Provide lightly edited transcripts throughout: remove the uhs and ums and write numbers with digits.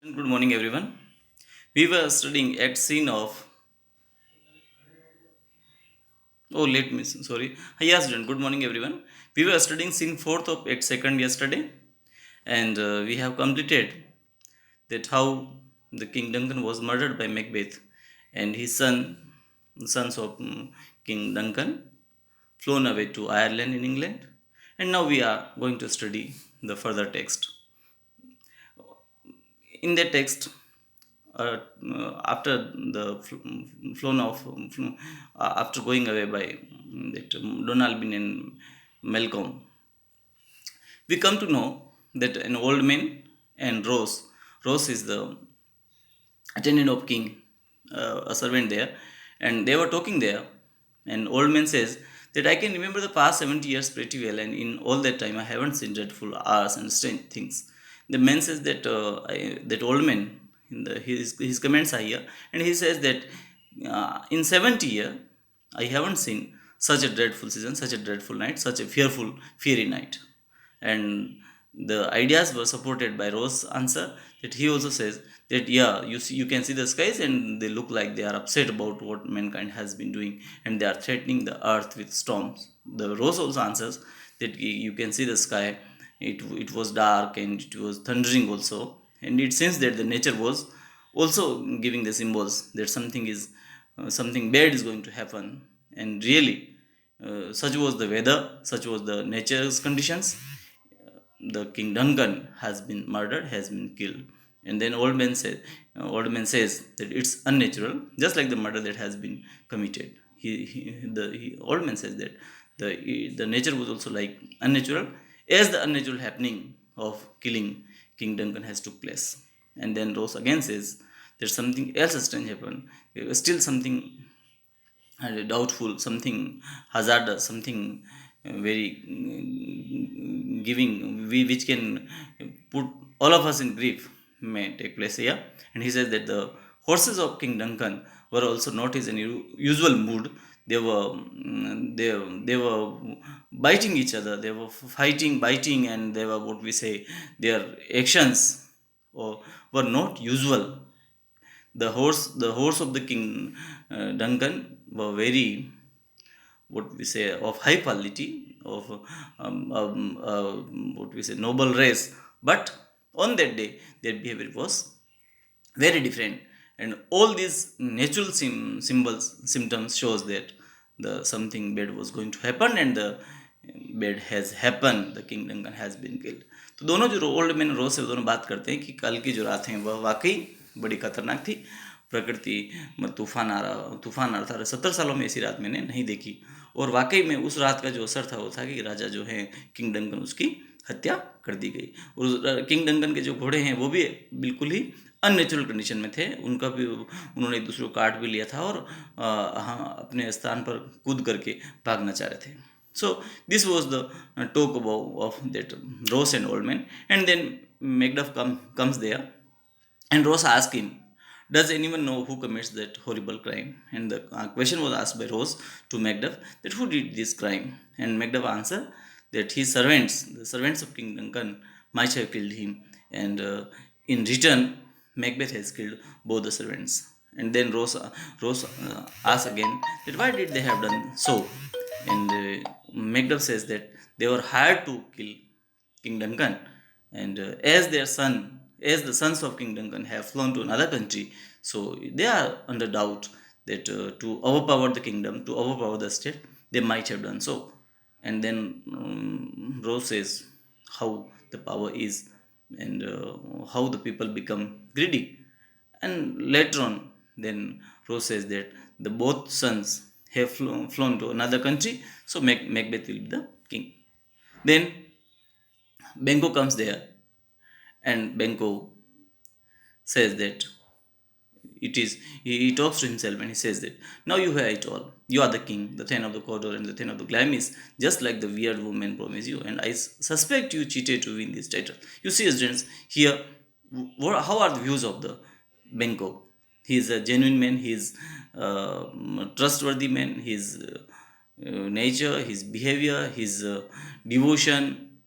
Good morning, everyone. We were studying at scene of. Oh, let me. Sorry. Yes, student. Good morning, everyone. We were studying scene fourth of at second yesterday, and we have completed that how the King Duncan was murdered by Macbeth, and his sons of King Duncan, flown away to Ireland in England, and now we are going to study the further text. In that text, after the flown off, after going away by that Donalbin and Malcolm, we come to know that an old man and Rose is the attendant of king, a servant there, and they were talking there, and old man says that I can remember the past 70 years pretty well, and in all that time I haven't seen dreadful hours and strange things. The man says that that old man, his comments are here, and he says that in 70 years I haven't seen such a dreadful season, such a dreadful night, such a fearful, fiery night. And the ideas were supported by Rose's answer that he also says that yeah, you can see the skies and they look like they are upset about what mankind has been doing and they are threatening the earth with storms. The Rose also answers that you can see the sky, it was dark and it was thundering also, and it seems that the nature was also giving the symbols that something is something bad is going to happen, and really such was the weather, such was the nature's conditions. The King Duncan has been murdered, has been killed, and then old man says that it's unnatural, just like the murder that has been committed. Old man says that the nature was also like unnatural, as the unnatural happening of killing King Duncan has took place. And then Rose again says there's something else strange happened. Still something doubtful, something hazardous, something very which can put all of us in grief may take place here. And he says that the horses of King Duncan were also not in usual mood. They were they were biting each other. They were fighting, biting, and they were what we say their actions or were not usual. The horse of the King Duncan were very what we say of high quality, of what we say noble race, but on that day their behavior was very different, and all these natural symbols symptoms shows that the something bad was going to happen, and the bad has happened. The King Duncan has been killed. तो दोनों जो old man रोज से दोनों बात करते हैं कि कल की जो रात है वह वाकई बड़ी खतरनाक थी। प्रकृति में तूफान आ रहा था। 70 सालों में ऐसी रात मैंने नहीं देखी, और वाकई में उस रात का जो असर था वो था कि राजा जो है किंग डंकन, उसकी हत्या कर दी गई। और किंग डंकन के जो घोड़े हैं वो भी बिल्कुल ही अननेचुरल कंडीशन में थे। उनका भी उन्होंने एक दूसरे को काट भी लिया था, और हाँ, अपने स्थान पर कूद करके भागना चाह रहे थे। So this was the talk about of that Ross and old man, and then Macduff comes there, and Ross asks him, "Does anyone know who commits that horrible crime?" And the question was asked by Ross to Macduff that who did this crime, and Macduff answered that his servants, the servants of King Duncan, might have killed him, and in return, Macbeth has killed both the servants. And then Rose asks again that why did they have done so, and Macduff says that they were hired to kill King Duncan, and as the sons of King Duncan have flown to another country, so they are under doubt that to overpower the kingdom, to overpower the state, they might have done so. And then Rose says how the power is, and how the people become greedy. And later on, then Rose says that the both sons have flown to another country, so Macbeth will be the king. Then Benko comes there, and Benko says that he talks to himself, and he says that now you have it all. You are the king, the Thane of the Cawdor and the Thane of the Glamis, just like the weird woman promised you, and I suspect you cheated to win this title. You see, students, here, how are the views of the Benko? He is a genuine man, he is trustworthy man, his nature, his behavior, his devotion,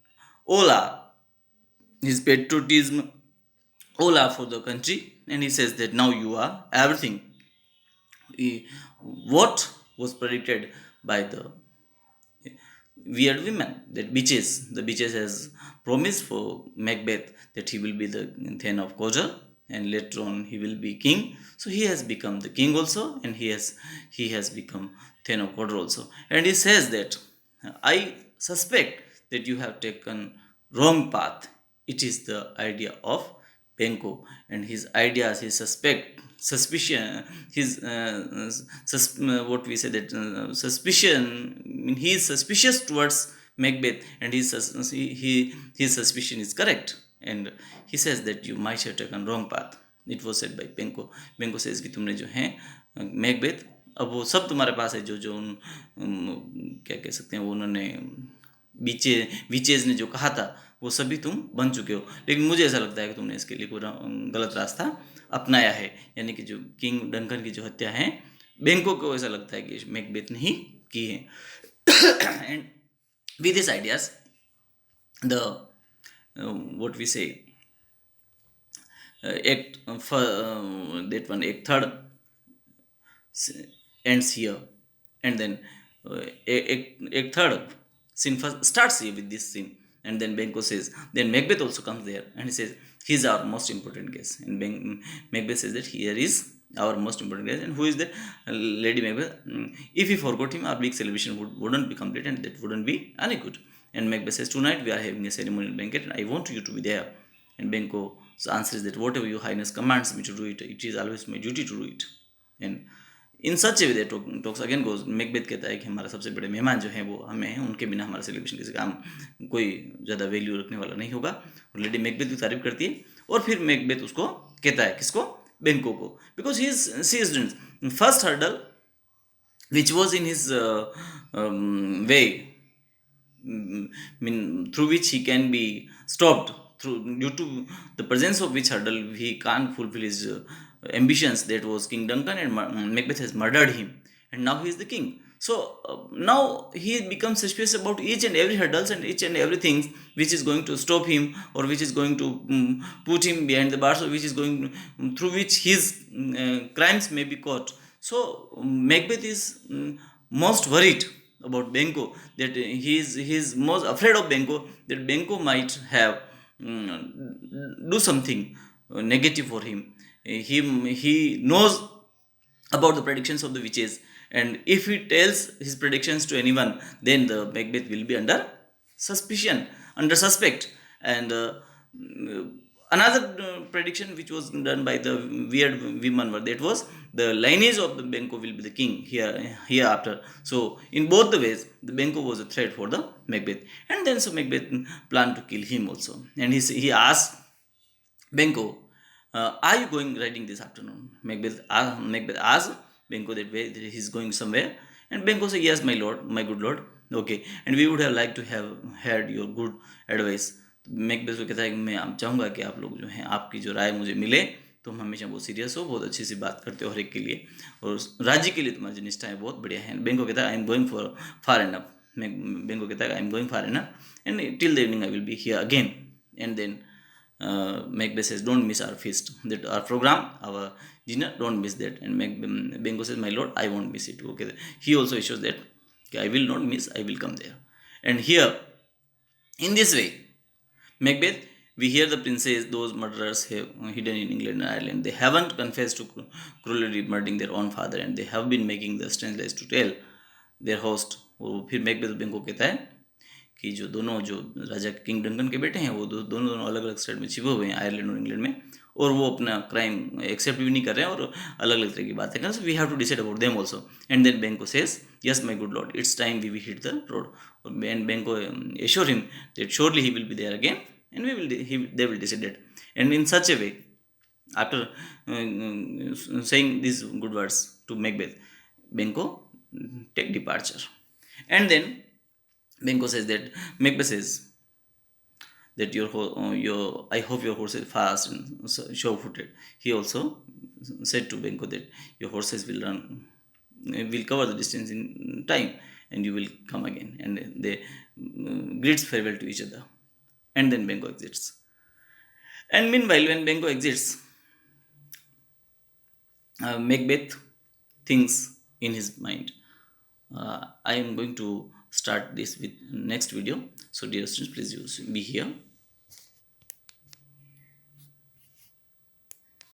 all are his patriotism, all are for the country, and he says that now you are everything. What was predicted by the weird women, that the bitches has promised for Macbeth that he will be the Thane of Kojal, and later on he will be king. So he has become the king also, and he has become Thane of Kojal also. And he says that I suspect that you have taken wrong path. It is the idea of Benko, and his ideas, his suspicion, his what we say that suspicion. I mean, he is suspicious towards Macbeth, and his suspicion is correct. And he says that you might have taken wrong path. It was said by Benko. Benko says कि तुमने जो है Macbeth, अब वो सब तुम्हारे पास है, जो जो क्या कह सकते हैं, वो उन्होंने बीचे विचेज ने जो कहा था वो सभी तुम बन चुके हो, लेकिन मुझे ऐसा लगता है कि तुमने इसके लिए पूरा गलत रास्ता अपनाया है। यानी कि जो किंग डंकन की जो हत्या है, बैंकों को ऐसा लगता है कि मैकबेथ ने ही की है। And with this ideas the what we say act for that one act third ends here, and then act third scene first starts here with this scene. And then Benko says, then Macbeth also comes there, and he says he's our most important guest. And Macbeth says that here is our most important guest. And who is that? Lady Macbeth. If we forgot him, our big celebration wouldn't be complete, and that wouldn't be any good. And Macbeth says, tonight we are having a ceremonial banquet, and I want you to be there. And Benko's answer is that whatever your highness commands me to do it is always my duty to do it. And in such way talks again goes, Macbeth कहता है कि हमारा सबसे बड़े मेहमान जो हैं वो हमें हैं, उनके बिना हमारा सेलिब्रेशन किसी काम कोई ज़्यादा वैल्यू रखने वाला नहीं होगा। और लेडी मैकबेथ की तारीफ करती है, और फिर मैकबेथ उसको कहता है, किसको? Benko को, because he is first hurdle which was in his way, through which he can be stopped, due to the presence of which hurdle he can't fulfill his ambitions. That was King Duncan, and Macbeth has murdered him, and now he is the king. So now he becomes suspicious about each and every hurdles and each and everything which is going to stop him, or which is going to put him behind the bars, or which is going through which his crimes may be caught. So Macbeth is most worried about Benko, that he is most afraid of Benko, that Benko might have do something negative for him. He knows about the predictions of the witches, and if he tells his predictions to anyone, then the Macbeth will be under suspicion, under suspect. And another prediction which was done by the weird woman, that was the lineage of the Benko will be the king hereafter. So in both the ways, the Benko was a threat for the Macbeth. And then so Macbeth planned to kill him also, and he asked Benko, are you going riding this afternoon? Macbeth asked Benko that way, that he's going somewhere. And Benko said, yes, my lord, my good lord. Okay, and we would have liked to have heard your good advice. Macbeth को कहता है कि मैं आप चाहूँगा कि आप लोग जो हैं, आपकी जो राय मुझे मिले, तुम हमेशा बहुत सीरियस हो, बहुत अच्छी सी बात करते हो हर एक के लिए, और राज्य के लिए तुम्हारी निष्ठा है बहुत बढ़िया है। बेंको कहता है I am going for far enough. Banquo कहता है I am going far enough, and till the evening I will be here again. And then Macbeth says, don't miss our feast, that our program, our dinner, don't miss that. And Benko says, my lord, I won't miss it. Okay, he also assures that, okay, I will not miss, I will come there. And here, in this way, Macbeth, we hear the princes, those murderers have hidden in England and Ireland. They haven't confessed to cruelly murdering their own father, and they have been making the strange lies to tell their host. और फिर Macbeth बेंको कहता है कि जो दोनों जो राजा king Duncan के बेटे हैं, वो दोनों अलग अलग स्टेट में छिपे हुए हैं, आयरलैंड और इंग्लैंड में, और वो अपना क्राइम एक्सेप्ट भी नहीं कर रहे हैं, और अलग अलग तरह की बातें कर रहे हैं। So we have to decide about them also. And then Banquo says, yes my good lord, it's time we hit the road. And Banquo assure him that surely he will be there again, and they will decide that. And in such a way, after saying these good words to Macbeth, Benko take departure. And then Benko says that, Macbeth says that I hope your horse is fast and sure-footed. He also said to Benko that your horses will cover the distance in time, and you will come again. And they greets farewell to each other. And then Benko exits. And meanwhile, when Banquo exits, Macbeth thinks in his mind. I am going to start this with next video. So, dear students, please be here.